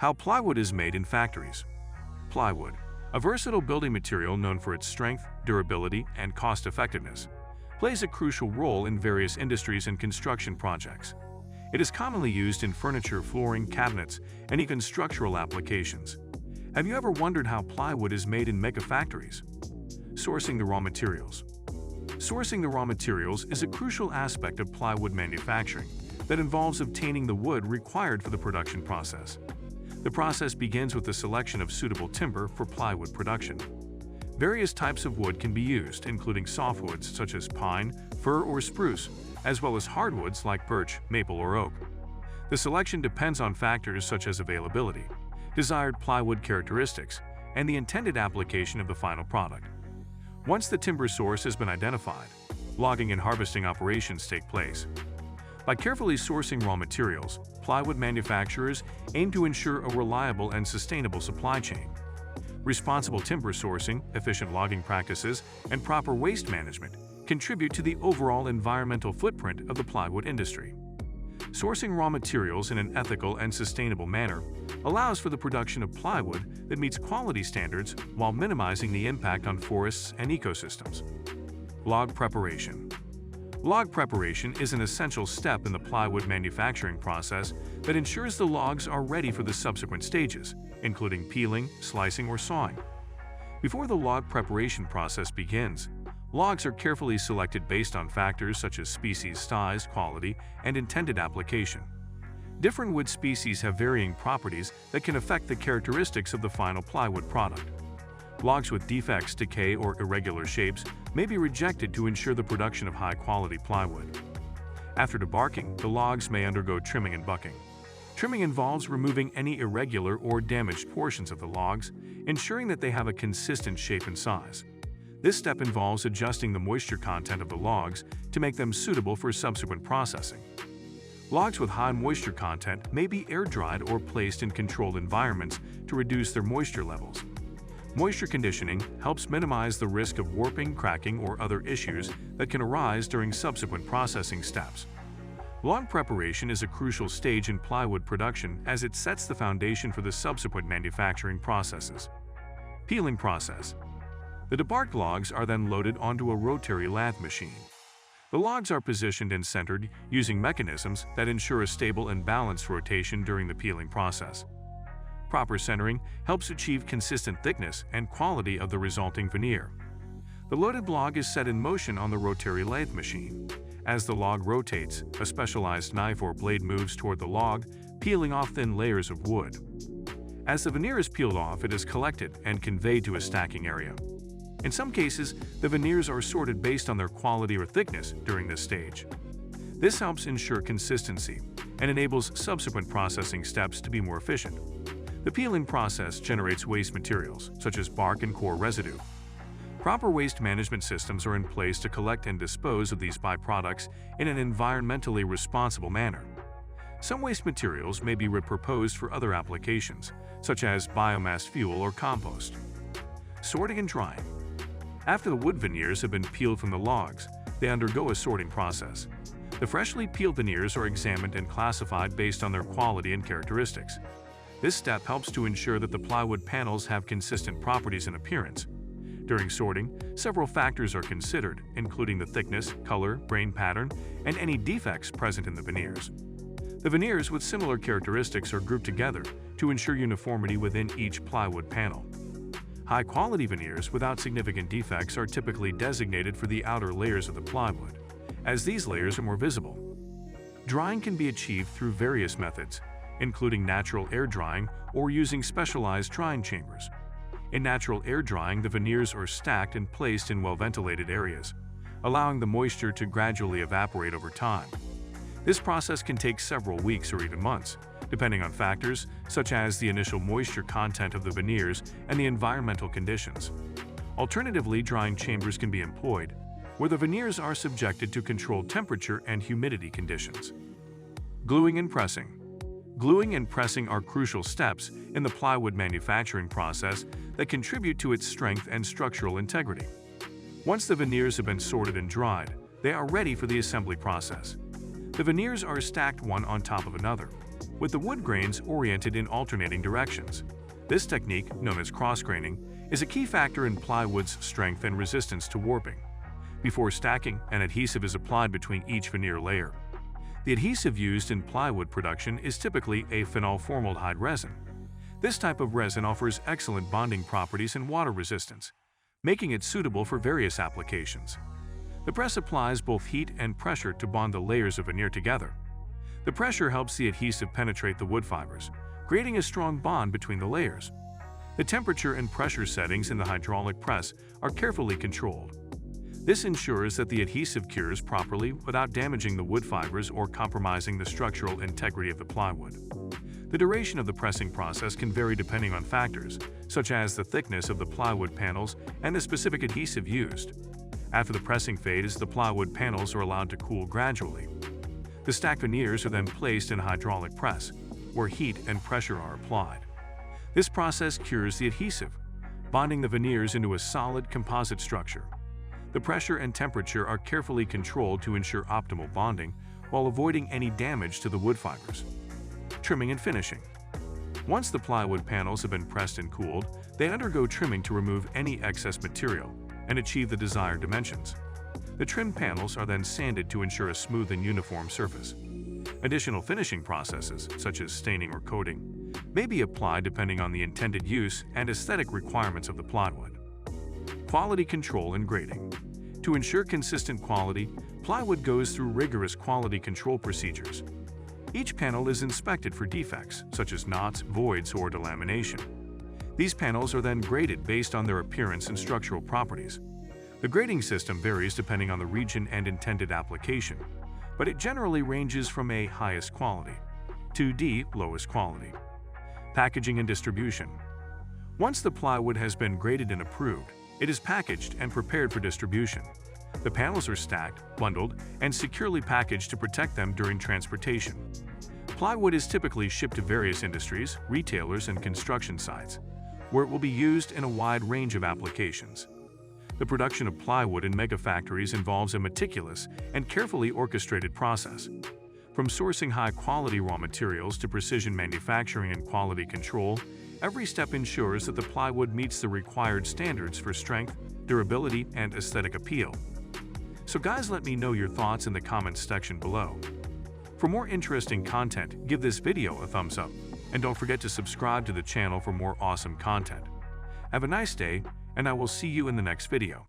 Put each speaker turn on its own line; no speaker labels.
How plywood is made in factories. Plywood, a versatile building material known for its strength, durability, and cost-effectiveness, plays a crucial role in various industries and construction projects. It is commonly used in furniture, flooring, cabinets, and even structural applications. Have you ever wondered how plywood is made in megafactories? Sourcing the raw materials. Sourcing the raw materials is a crucial aspect of plywood manufacturing that involves obtaining the wood required for the production process. The process begins with the selection of suitable timber for plywood production. Various types of wood can be used, including softwoods such as pine, fir, or spruce, as well as hardwoods like birch, maple, or oak. The selection depends on factors such as availability, desired plywood characteristics, and the intended application of the final product. Once the timber source has been identified, logging and harvesting operations take place. By carefully sourcing raw materials, plywood manufacturers aim to ensure a reliable and sustainable supply chain. Responsible timber sourcing, efficient logging practices, and proper waste management contribute to the overall environmental footprint of the plywood industry. Sourcing raw materials in an ethical and sustainable manner allows for the production of plywood that meets quality standards while minimizing the impact on forests and ecosystems. Log preparation. Log preparation is an essential step in the plywood manufacturing process that ensures the logs are ready for the subsequent stages, including peeling, slicing, or sawing. Before the log preparation process begins, logs are carefully selected based on factors such as species, size, quality, and intended application. Different wood species have varying properties that can affect the characteristics of the final plywood product. Logs with defects, decay, or irregular shapes may be rejected to ensure the production of high-quality plywood. After debarking, the logs may undergo trimming and bucking. Trimming involves removing any irregular or damaged portions of the logs, ensuring that they have a consistent shape and size. This step involves adjusting the moisture content of the logs to make them suitable for subsequent processing. Logs with high moisture content may be air-dried or placed in controlled environments to reduce their moisture levels. Moisture conditioning helps minimize the risk of warping, cracking, or other issues that can arise during subsequent processing steps. Log preparation is a crucial stage in plywood production as it sets the foundation for the subsequent manufacturing processes. Peeling process. The debarked logs are then loaded onto a rotary lathe machine. The logs are positioned and centered using mechanisms that ensure a stable and balanced rotation during the peeling process. Proper centering helps achieve consistent thickness and quality of the resulting veneer. The loaded log is set in motion on the rotary lathe machine. As the log rotates, a specialized knife or blade moves toward the log, peeling off thin layers of wood. As the veneer is peeled off, it is collected and conveyed to a stacking area. In some cases, the veneers are sorted based on their quality or thickness during this stage. This helps ensure consistency and enables subsequent processing steps to be more efficient. The peeling process generates waste materials, such as bark and core residue. Proper waste management systems are in place to collect and dispose of these byproducts in an environmentally responsible manner. Some waste materials may be repurposed for other applications, such as biomass fuel or compost. Sorting and drying. After the wood veneers have been peeled from the logs, they undergo a sorting process. The freshly peeled veneers are examined and classified based on their quality and characteristics. This step helps to ensure that the plywood panels have consistent properties and appearance. During sorting, several factors are considered, including the thickness, color, grain pattern, and any defects present in the veneers. The veneers with similar characteristics are grouped together to ensure uniformity within each plywood panel. High-quality veneers without significant defects are typically designated for the outer layers of the plywood, as these layers are more visible. Drying can be achieved through various methods, including natural air drying or using specialized drying chambers. In natural air drying, the veneers are stacked and placed in well-ventilated areas, allowing the moisture to gradually evaporate over time. This process can take several weeks or even months, depending on factors such as the initial moisture content of the veneers and the environmental conditions. Alternatively, drying chambers can be employed, where the veneers are subjected to controlled temperature and humidity conditions. Gluing and pressing. Gluing and pressing are crucial steps in the plywood manufacturing process that contribute to its strength and structural integrity. Once the veneers have been sorted and dried, they are ready for the assembly process. The veneers are stacked one on top of another, with the wood grains oriented in alternating directions. This technique, known as cross-graining, is a key factor in plywood's strength and resistance to warping. Before stacking, an adhesive is applied between each veneer layer. The adhesive used in plywood production is typically a phenol formaldehyde resin. This type of resin offers excellent bonding properties and water resistance, making it suitable for various applications. The press applies both heat and pressure to bond the layers of veneer together. The pressure helps the adhesive penetrate the wood fibers, creating a strong bond between the layers. The temperature and pressure settings in the hydraulic press are carefully controlled. This ensures that the adhesive cures properly without damaging the wood fibers or compromising the structural integrity of the plywood. The duration of the pressing process can vary depending on factors, such as the thickness of the plywood panels and the specific adhesive used. After the pressing phase, the plywood panels are allowed to cool gradually. The stacked veneers are then placed in a hydraulic press, where heat and pressure are applied. This process cures the adhesive, bonding the veneers into a solid composite structure. The pressure and temperature are carefully controlled to ensure optimal bonding while avoiding any damage to the wood fibers. Trimming and finishing. Once the plywood panels have been pressed and cooled, they undergo trimming to remove any excess material and achieve the desired dimensions. The trimmed panels are then sanded to ensure a smooth and uniform surface. Additional finishing processes, such as staining or coating, may be applied depending on the intended use and aesthetic requirements of the plywood. Quality control and grading. To ensure consistent quality, plywood goes through rigorous quality control procedures. Each panel is inspected for defects, such as knots, voids, or delamination. These panels are then graded based on their appearance and structural properties. The grading system varies depending on the region and intended application, but it generally ranges from A, highest quality, to D, lowest quality. Packaging and distribution. Once the plywood has been graded and approved, it is packaged and prepared for distribution. The panels are stacked, bundled, and securely packaged to protect them during transportation. Plywood is typically shipped to various industries, retailers, and construction sites, where it will be used in a wide range of applications. The production of plywood in megafactories involves a meticulous and carefully orchestrated process. From sourcing high-quality raw materials to precision manufacturing and quality control, every step ensures that the plywood meets the required standards for strength, durability, and aesthetic appeal. So guys, let me know your thoughts in the comments section below. For more interesting content, give this video a thumbs up, and don't forget to subscribe to the channel for more awesome content. Have a nice day, and I will see you in the next video.